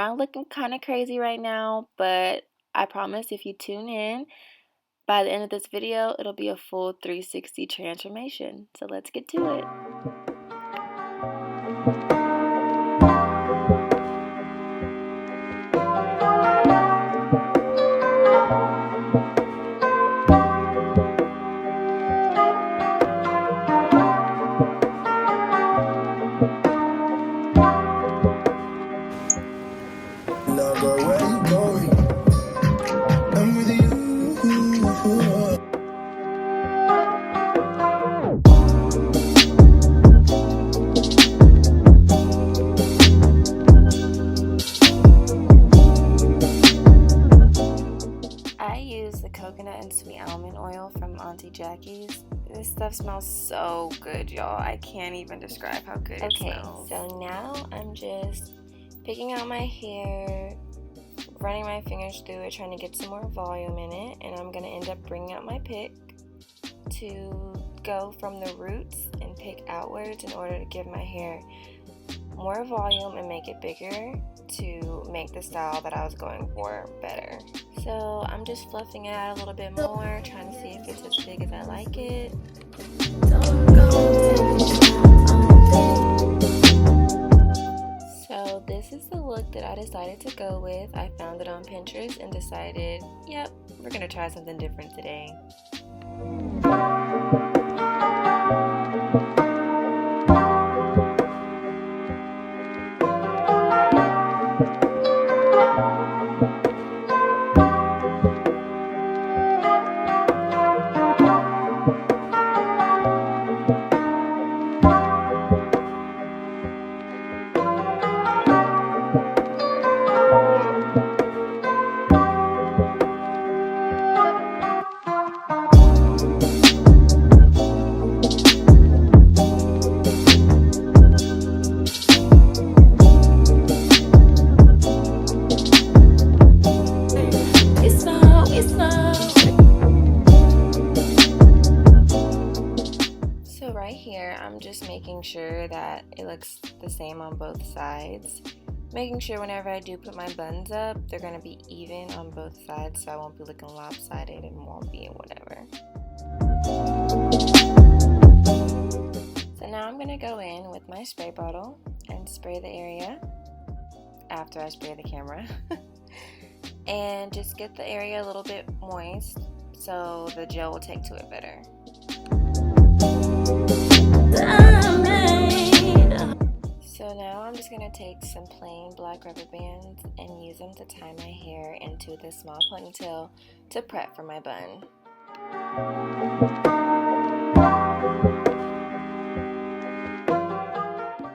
kind of looking kind of crazy right now, but I promise if you tune in, by the end of this video, it'll be a full 360 transformation. So let's get to it. Coconut and sweet almond oil from Auntie Jackie's. This stuff smells so good, y'all. I can't even describe how good it smells. Okay, so now I'm just picking out my hair, running my fingers through it, trying to get some more volume in it, and I'm going to end up bringing out my pick to go from the roots and pick outwards in order to give my hair more volume and make it bigger to make the style that I was going for better. So I'm just fluffing it out a little bit more, trying to see if it's as big as I like it. So this is the look that I decided to go with. I found it on Pinterest and decided, yep, we're gonna try something different today. I'm just making sure that it looks the same on both sides, making sure whenever I do put my buns up, they're going to be even on both sides so I won't be looking lopsided and won't be whatever. So now I'm going to go in with my spray bottle and spray the area after I spray the camera and just get the area a little bit moist so the gel will take to it better. So now I'm just going to take some plain black rubber bands and use them to tie my hair into this small ponytail to prep for my bun.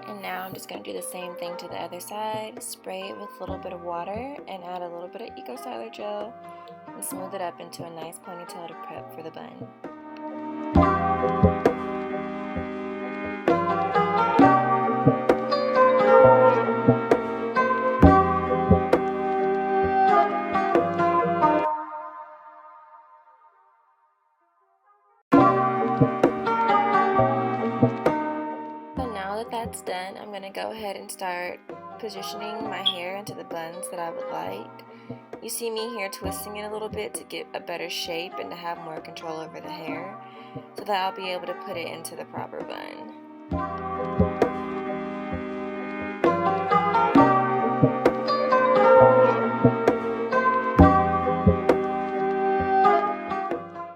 And now I'm just going to do the same thing to the other side, spray it with a little bit of water and add a little bit of Eco Styler gel and smooth it up into a nice ponytail to prep for the bun. That's done, I'm going to go ahead and start positioning my hair into the buns that I would like. You see me here twisting it a little bit to get a better shape and to have more control over the hair so that I'll be able to put it into the proper bun.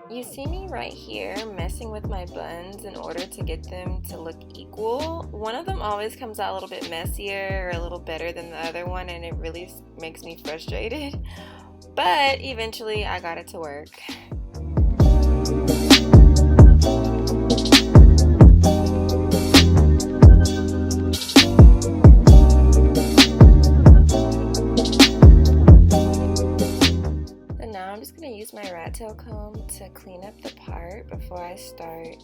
You see me right here messing with my buns in order to get them to look equal. One of them always comes out a little bit messier or a little better than the other one, and it really makes me frustrated. But eventually I got it to work. I'm just going to use my rat tail comb to clean up the part before I start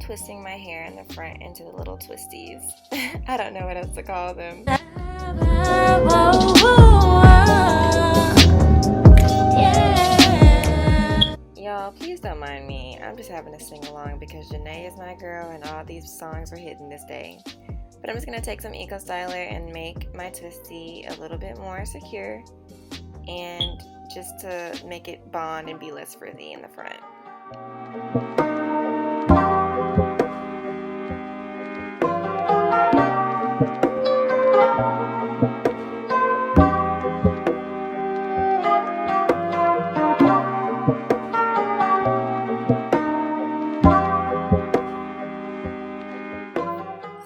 twisting my hair in the front into the little twisties. I don't know what else to call them. Y'all, please don't mind me. I'm just having to sing along because Janae is my girl and all these songs are hitting this day. But I'm just going to take some Eco Styler and make my twisty a little bit more secure, and just to make it bond and be less frizzy in the front.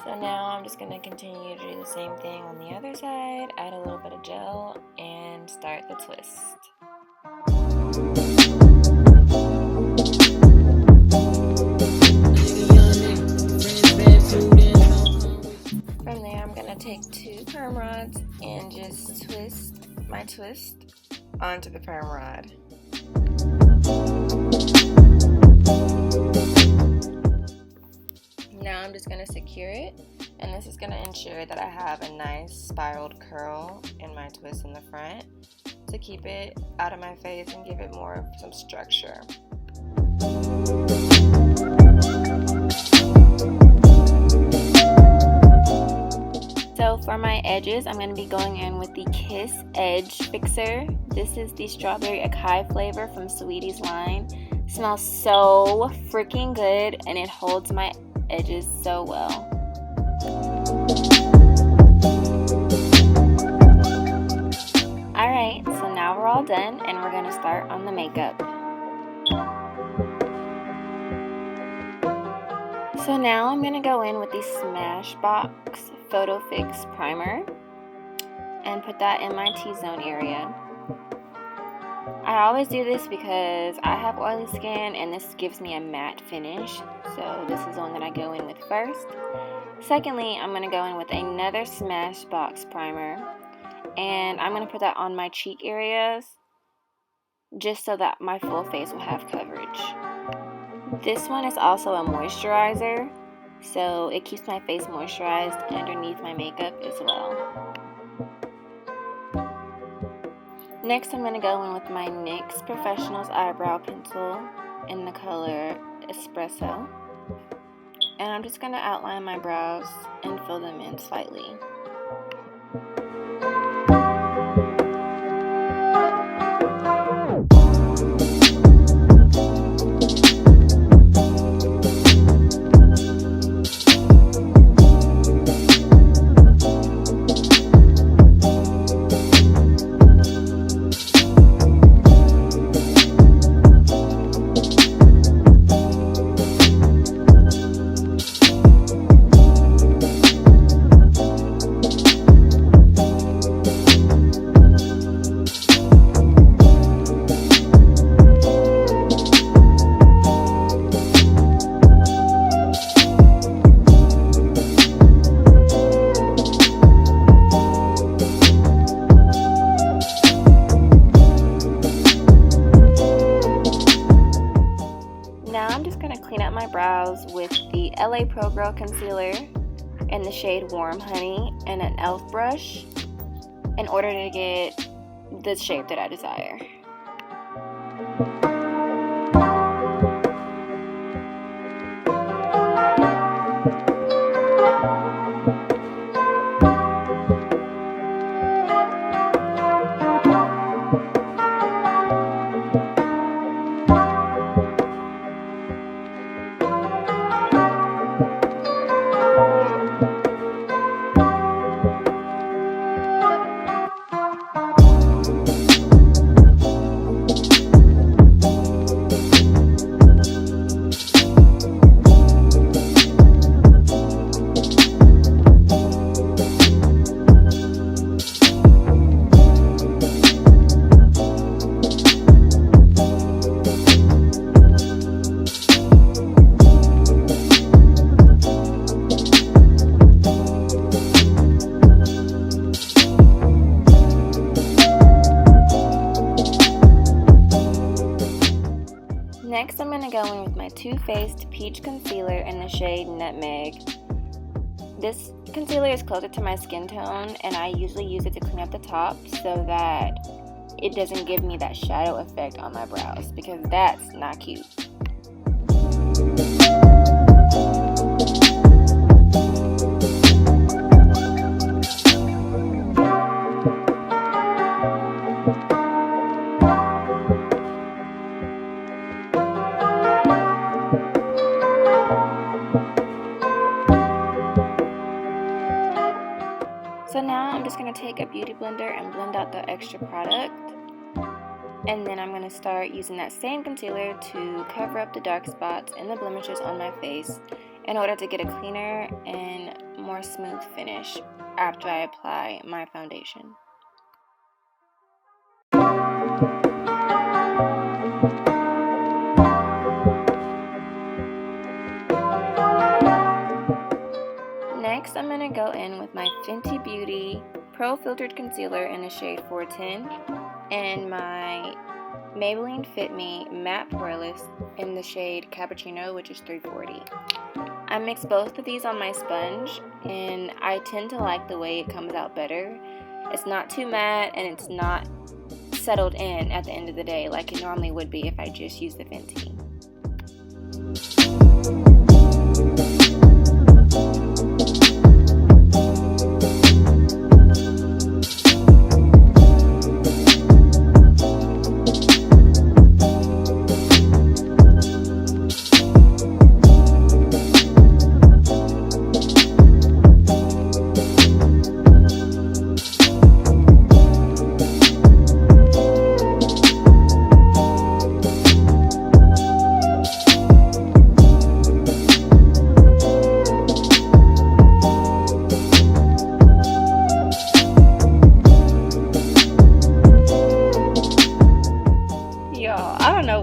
So now I'm just going to continue to do the same thing on the other side, add a little bit of gel, and start the twist. From there, I'm going to take 2 perm rods and just twist my twist onto the perm rod. Now I'm just going to secure it, and this is going to ensure that I have a nice spiraled curl in my twist in the front to keep it out of my face and give it more of some structure. So for my edges, I'm going to be going in with the Kiss Edge Fixer. This is the strawberry acai flavor from Sweetie's line. It smells so freaking good, and it holds my edges so well. Alright, so now we're all done, and we're going to start on the makeup. So now I'm going to go in with the Smashbox Photo Fix Primer and put that in my T-zone area. I always do this because I have oily skin and this gives me a matte finish, so this is the one that I go in with first. Secondly, I'm going to go in with another Smashbox Primer, and I'm going to put that on my cheek areas just so that my full face will have coverage. This one is also a moisturizer, so it keeps my face moisturized underneath my makeup as well. Next, I'm going to go in with my NYX Professionals Eyebrow Pencil in the color Espresso. And I'm just going to outline my brows and fill them in slightly. With the LA Pro Girl Concealer in the shade Warm Honey and an e.l.f. brush in order to get the shape that I desire. Next, I'm going to go in with my Too Faced Peach Concealer in the shade Nutmeg. This concealer is closer to my skin tone, and I usually use it to clean up the top so that it doesn't give me that shadow effect on my brows, because that's not cute. blender and blend out the extra product. And then I'm going to start using that same concealer to cover up the dark spots and the blemishes on my face in order to get a cleaner and more smooth finish after I apply my foundation. Next, I'm going to go in with my Fenty Beauty Pro Filtered Concealer in the shade 410 and my Maybelline Fit Me Matte Poreless in the shade Cappuccino, which is 340. I mix both of these on my sponge, and I tend to like the way it comes out better. It's not too matte, and it's not settled in at the end of the day like it normally would be if I just use the Fenty.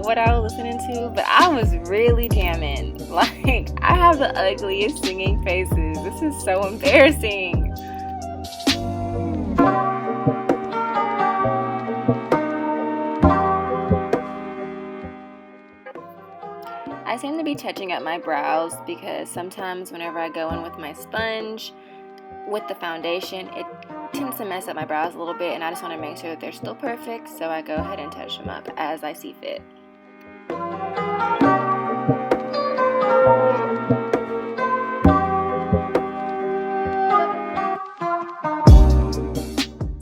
What I was listening to, but I was really jamming. Like, I have the ugliest singing faces. This is so embarrassing. I seem to be touching up my brows because sometimes whenever I go in with my sponge with the foundation, it tends to mess up my brows a little bit, and I just want to make sure that they're still perfect, so I go ahead and touch them up as I see fit.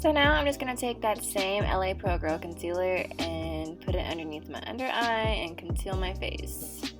So now I'm just going to take that same LA Pro Girl concealer and put it underneath my under eye and conceal my face.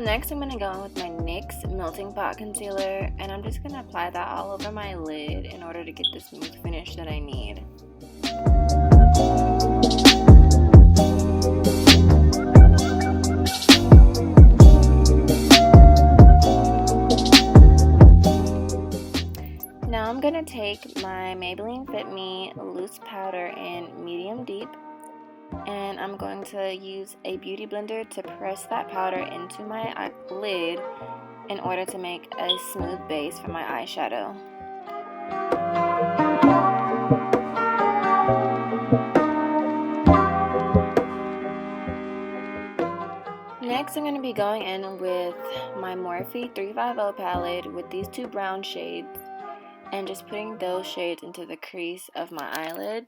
Next, I'm going to go in with my NYX Melting Pot Concealer, and I'm just going to apply that all over my lid in order to get the smooth finish that I need. Now I'm going to take my Maybelline Fit Me Loose Powder in Medium Deep, and I'm going to use a beauty blender to press that powder into my lid in order to make a smooth base for my eyeshadow. Next, I'm going to be going in with my Morphe 350 palette with these two brown shades and just putting those shades into the crease of my eyelid.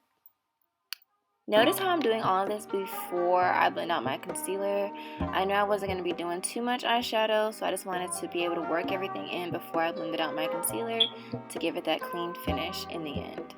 Notice how I'm doing all of this before I blend out my concealer. I know I wasn't going to be doing too much eyeshadow, so I just wanted to be able to work everything in before I blended out my concealer to give it that clean finish in the end.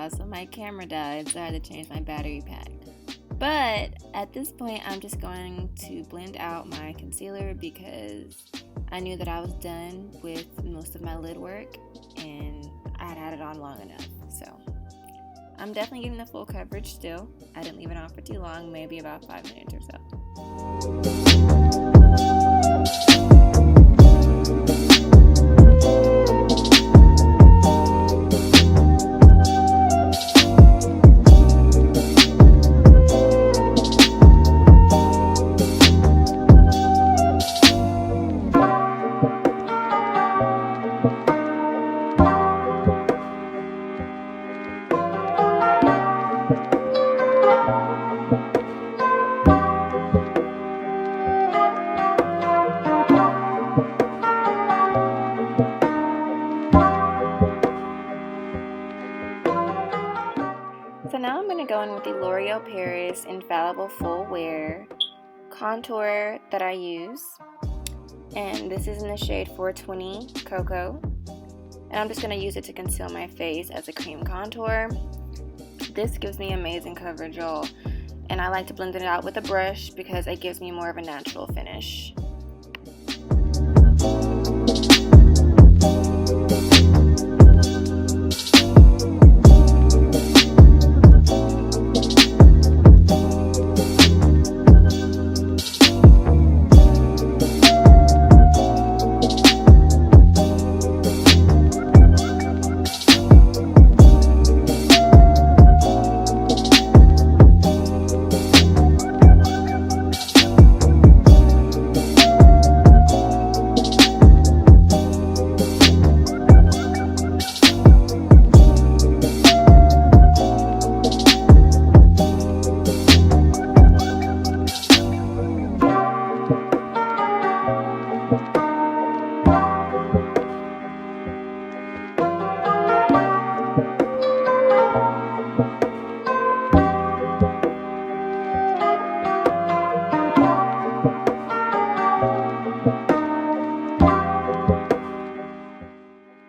So my camera died, so I had to change my battery pack. But at this point, I'm just going to blend out my concealer because I knew that I was done with most of my lid work and I had it on long enough. So I'm definitely getting the full coverage still. I didn't leave it on for too long, maybe about 5 minutes or so. now I'm going to go in with the L'Oreal Paris Infallible Full Wear contour that I use. And this is in the shade 420 Cocoa. And I'm just going to use it to conceal my face as a cream contour. This gives me amazing coverage, y'all. And I like to blend it out with a brush because it gives me more of a natural finish.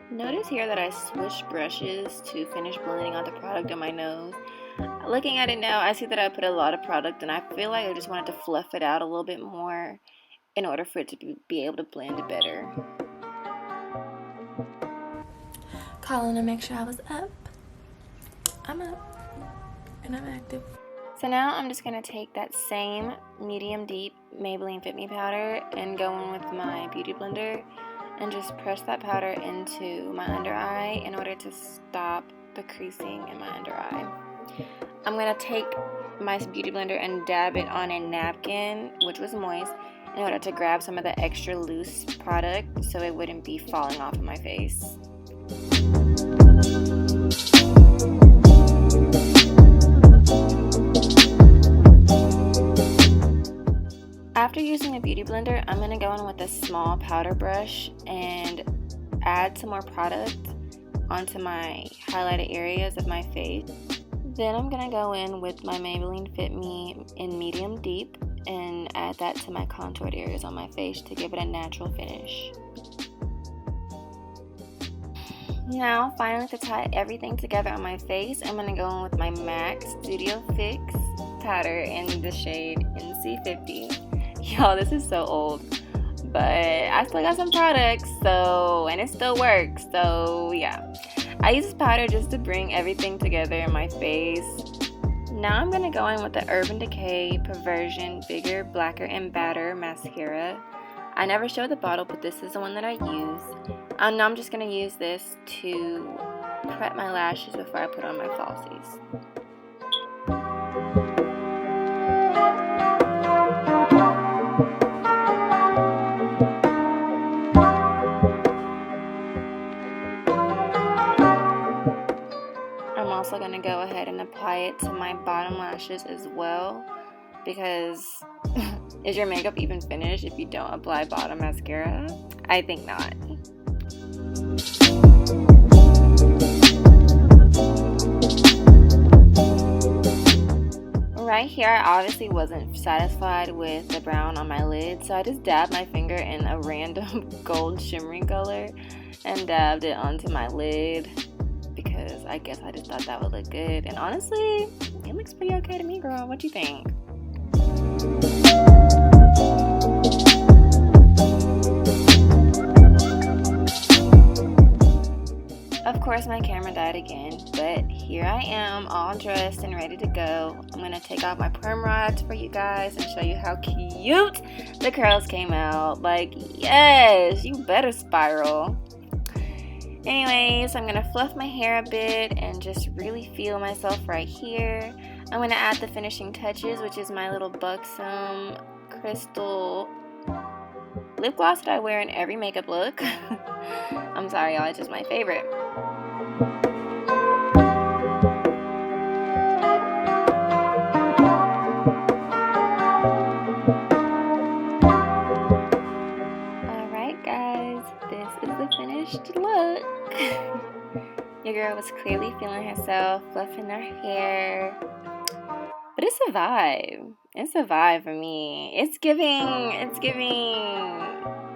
Notice here that I switched brushes to finish blending out the product on my nose. Looking at it now, I see that I put a lot of product and I feel like I just wanted to fluff it out a little bit more in order for it to be able to blend better. Calling to make sure I was up. I'm up and I'm active. So now I'm just going to take that same medium deep Maybelline Fit Me powder and go in with my beauty blender and just press that powder into my under eye in order to stop the creasing in my under eye. I'm going to take my beauty blender and dab it on a napkin, which was moist, in order to grab some of the extra loose product so it wouldn't be falling off of my face. After using the beauty blender, I'm going to go in with a small powder brush and add some more product onto my highlighted areas of my face. Then I'm going to go in with my Maybelline Fit Me in medium deep and add that to my contoured areas on my face to give it a natural finish. Now, finally, to tie everything together on my face, I'm going to go in with my MAC Studio Fix powder in the shade NC50. Y'all, this is so old, but I still got some products, and it still works, so yeah. I use this powder just to bring everything together in my face. Now I'm going to go in with the Urban Decay Perversion Bigger, Blacker, and Badder Mascara. I never showed the bottle, but this is the one that I use. And now I'm just going to use this to prep my lashes before I put on my falsies. I'm also going to go ahead and apply it to my bottom lashes as well, because is your makeup even finished if you don't apply bottom mascara? I think not. Right here, I obviously wasn't satisfied with the brown on my lid, so I just dabbed my finger in a random gold shimmery color and dabbed it onto my lid because I guess I just thought that would look good. And honestly, it looks pretty okay to me, girl. What you think? Of course, my camera died again, but here I am, all dressed and ready to go. I'm going to take off my perm rods for you guys and show you how cute the curls came out. Like, yes, you better spiral. Anyways, I'm going to fluff my hair a bit and just really feel myself right here. I'm going to add the finishing touches, which is my little Buxom Crystal lip gloss that I wear in every makeup look. I'm sorry, y'all, it's just my favorite. Alright guys, this is the finished look. Your girl was clearly feeling herself, fluffing her hair. But it's a vibe. It's a vibe for me. It's giving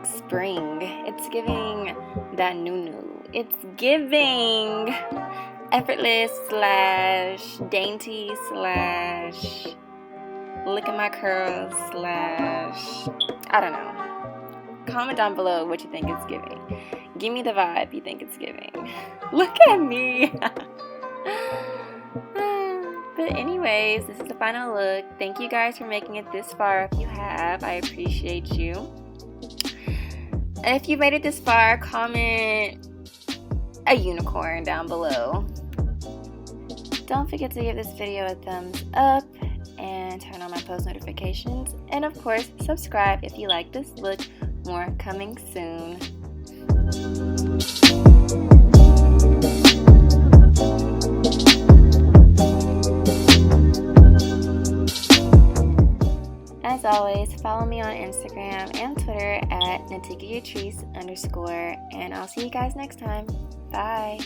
spring. It's giving that new. It's giving effortless / dainty / look at my curls / I don't know. Comment down below what you think it's giving. Give me the vibe you think it's giving. Look at me. But anyways, this is the final look. Thank you guys for making it this far. If you have, I appreciate you. If you made it this far, comment a unicorn down below. Don't forget to give this video a thumbs up and turn on my post notifications. And of course, subscribe if you like this look. More coming soon. As always, follow me on Instagram and Twitter at @NatikaYatrice_, and I'll see you guys next time. Bye.